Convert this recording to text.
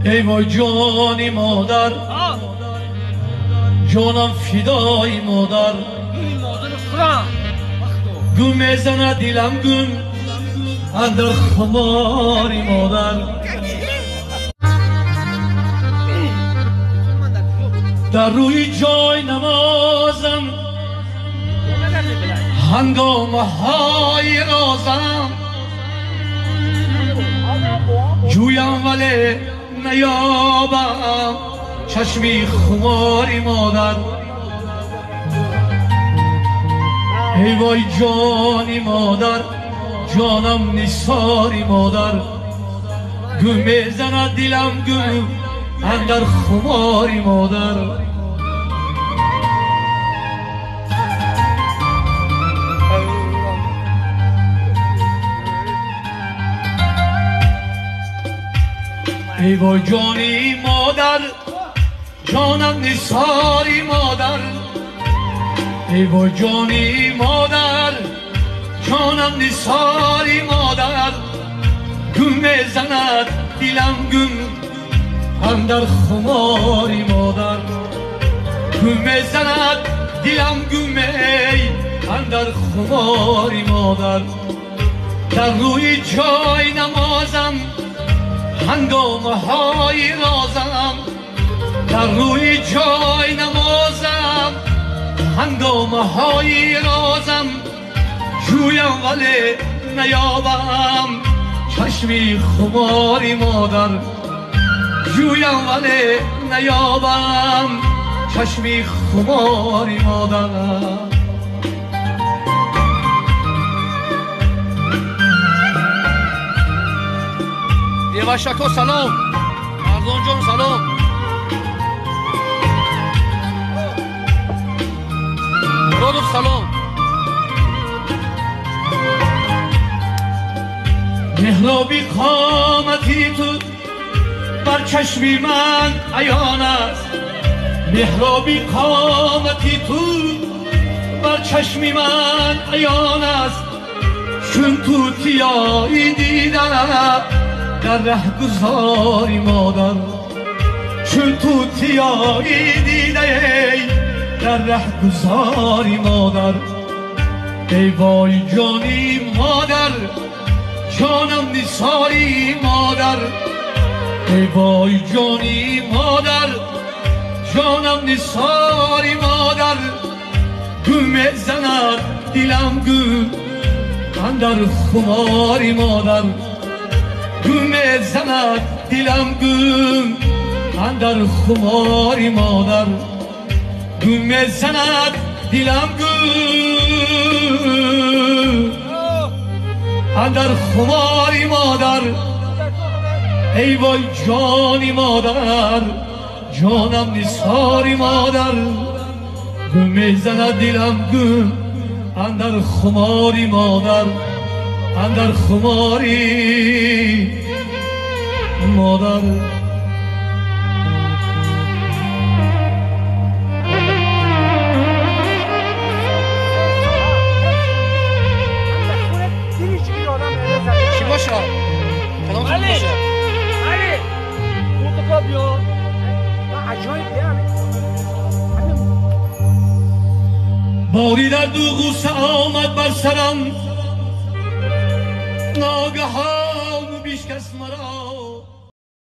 ای وای جانی مادر، جانم فدای مادر. گم میزند دلم گم اندر خماری مادر. در روی جای نمازم هنگامه های رازم جویم ولی نیابم چشمی خماری مادر. ای وای جانی مادر، جانم نثاری مادر. گم میزند دلم گم اندر خماری مادر. ای وای جانی مادر، جانم نثاری مادر. ای وای جانی مادر، جانم نثاری مادر. گم میزند دلم گم اندر خماری مادر. گم میزند دلم گم اندر خماری مادر. در روی جای نمازم هنگامه های رازم، در روی جای نمازم هنگامه های رازم جویم ولی نیابم چشمی خماری مادر. جویم ولی نیابم چشمی خماری مادر. دیواشکو سلام، مردان جان سلام. مرادوف سلام. مهرابی قامتی تو بر چشمی من عیان است. مهرابی قامتی تو بر چشمی من عیان است. چون تو تیایی دیدم در ره گذاری مادر. چون تو تیایی دیده در ره گذاری مادر. ای وای جانی مادر، جانم نثاری مادر. ای وای جانی مادر، جانم نثاری مادر. گم میزند دلم گم اندر خماری مادر. گم میزند دلم گم اندر خماری مادر. گم میزند دلم گم اندر خماری مادر. ای وای جانی مادر، جانم نثاری مادر. گم میزند دلم گم اندر خماری مادر. اندر خماری مادر. چی باشه؟ کلام خوب باشه. علی موتوکا بیا. عجایب باری در دو غوسه آمد بر سرم، ناگهان بیش کس مرا